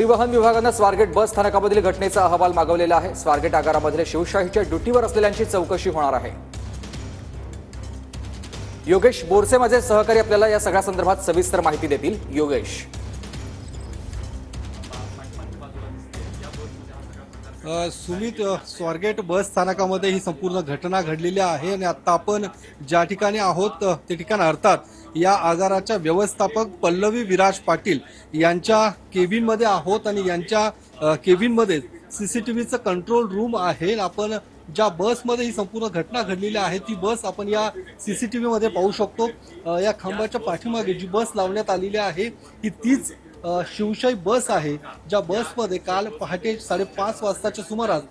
परिवहन विभागाने स्वारगेट बस स्थानकामधील घटनेचा अहवाल मागवलेला आहे। स्वारगेट आगारामधील शिवशाहीच्या ड्युटीवर असलेल्यांची चौकशी होणार आहे। योगेश बोरसे माझे सहकारी आपल्याला या सगळ्या संदर्भात सविस्तर माहिती देतील। योगेश, सुमित, स्वारगेट बस स्थानकामध्ये ही संपूर्ण घटना घडलेली आहे आणि आता आपण ज्या ठिकाणी आहोत ते ठिकाण अर्थात या आगाराच्या व्यवस्थापक पल्लवी विराज पाटील यांच्या केबिनमध्ये आहोत आणि यांच्या केबिनमध्ये सीसीटीव्हीचं कंट्रोल रूम आहे। आपण ज्या बसमध्ये ही संपूर्ण घटना घडलेली आहे ती बस आपण या सीसीटीव्ही मध्ये पाहू शकतो। या खांबाच्या पाठीमागे जी बस लावण्यात आलेली आहे ही तीच शिवशाही बस आहे, ज्या बसमध्ये काल पहाटे 5:30 वाजताच्या सुमारास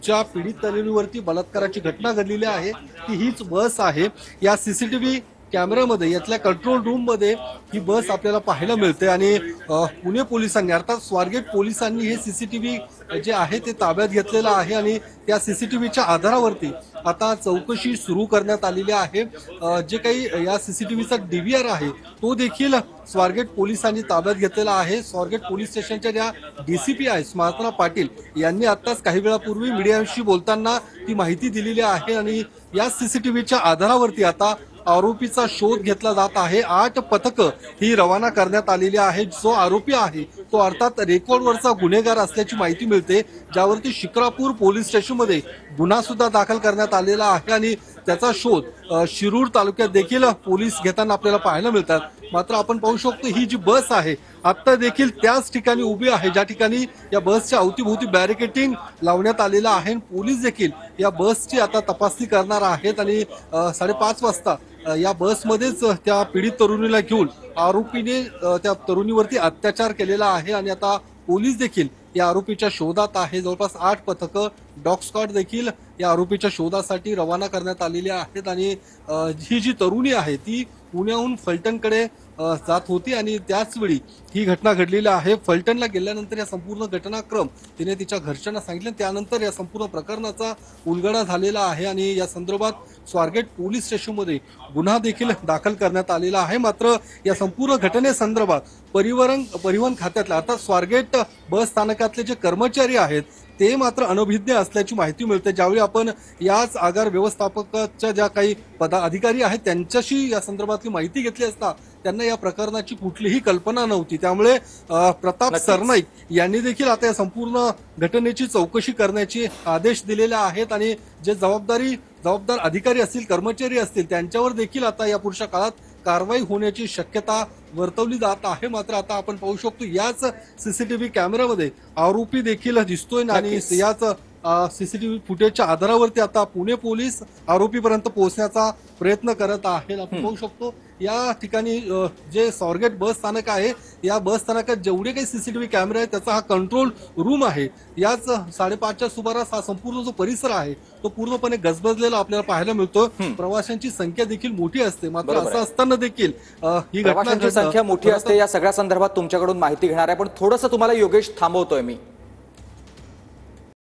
ज्या पीडित तरुणीवरती बलात्काराची घटना घडलेली आहे ती हीच बस आहे। या सीसीटीव्ही कॅमेऱ्यामध्ये यातल्या कंट्रोल रूम मध्ये ही बस आपल्याला पाहायला मिळते आणि पुणे पोलिसांनी अर्थात स्वारगेट पोलिसांनी हे सीसीटीव्ही जे आहे ते ताब्यात घेतलेलं आहे आणि त्या सीसीटीव्हीच्या आधारावरती आता चौकशी सुरू करण्यात आलेली आहे। जे काही या सीसीटीव्हीचा डीव्हीआर आहे तो देखील स्वारगेट पोलिसांनी ताब्यात घेतलेला आहे। स्वारगेट पोलीस स्टेशनच्या ज्या डीसीपी आहे स्मार्तना पाटील यांनी आताच काही वेळापूर्वी मीडियाशी बोलताना ती माहिती दिलेली आहे आणि या सीसीटीव्हीच्या आधारावरती आता आरोपीचा शोध घेतला जात आहे। 8 पथकं ही रवाना करण्यात आलेली आहे। जो आरोपी आहे तो अर्थात रेकॉर्डवरचा गुन्हेगार असल्याची माहिती मिळते, ज्यावरती शिक्रापूर पोलीस स्टेशनमध्ये गुन्हा सुद्धा दाखल करण्यात आलेला आहे आणि त्याचा शोध शिरूर तालुक्यात देखील पोलीस घेताना आपल्याला पाहायला मिळतात। मात्र आपण पाहू शकतो ही जी बस आहे आता देखील त्याच ठिकाणी उभी आहे ज्या ठिकाणी या बसच्या अवतीभोवती बॅरिकेटिंग लावण्यात आलेलं आहे। पोलीस देखील या बसची आता तपासणी करणार आहेत आणि 5:30 वाजता या बसमध्येच त्या पीडित तरुणीला घेऊन आरोपीने त्या तरुणीवरती अत्याचार केलेला आहे आणि आता पोलीस देखील या आरोपीच्या शोधात आहे। जवळपास 8 पथकं डॉग स्क्वॉड देखील या आरोपीच्या शोधासाठी रवाना करण्यात आलेली आहेत आणि ही जी तरुणी आहे ती पुण्याहून फलटणकडे जात होती आणि त्याच वेळी ही घटना घडलेली आहे। फलटणला गेल्यानंतर या संपूर्ण घटनाक्रम तिने तिच्या घरच्यांना सांगितले, त्यानंतर या संपूर्ण प्रकरणाचा उलगडा झालेला आहे आणि या संदर्भात स्वारगेट पोलीस स्टेशनमध्ये गुन्हा देखील दाखल करण्यात आलेला आहे। मात्र या संपूर्ण घटनेसंदर्भात परिवहन खात्यातल्या अर्थात स्वारगेट बस स्थानकातले जे कर्मचारी आहेत ते मात्र अनभिज्ञ असल्याची माहिती मिळते। ज्यावेळी आपण याच आगार व्यवस्थापकाच्या ज्या काही अधिकारी आहेत त्यांच्याशी या संदर्भातली माहिती घेतली असता त्यांना या प्रकरणाची कुठलीही कल्पना नव्हती। त्यामुळे प्रताप सरनाईक यांनी देखील आता या संपूर्ण घटनेची चौकशी करण्याचे आदेश दिलेले आहेत आणि जे जबाबदार अधिकारी असतील, कर्मचारी असतील त्यांच्यावर देखील आता या पुढच्या काळात कारवाई होण्याची शक्यता वर्तवली जात आहे। मात्र आता आपण पाहू शकतो याच सीसीटीव्ही कॅमेऱ्यामध्ये आरोपी देखील दिसतोय आणि याच सीसीटीव्ही फुटेजच्या आधारावरती आता पुणे पोलीस आरोपीपर्यंत पोहोचण्याचा प्रयत्न करत आहेत। आपण पाहू शकतो या ठिकाणी जे स्वारगेट बस स्थानक आहे या बस स्थानकात जेवढे काही सीसीटीव्ही कॅमेरे आहेत त्याचा हा कंट्रोल रूम आहे। याच 5:30च्या सुमारास हा संपूर्ण जो परिसर आहे तो पूर्णपणे गजबजलेला आपल्याला पाहायला मिळतो। प्रवाशांची संख्या देखील मोठी असते, मात्र असं असताना देखील ही प्रवाशांची संख्या मोठी असते। या सगळ्या संदर्भात तुमच्याकडून माहिती घेणार आहे, पण थोडंसं तुम्हाला योगेश थांबवतोय मी।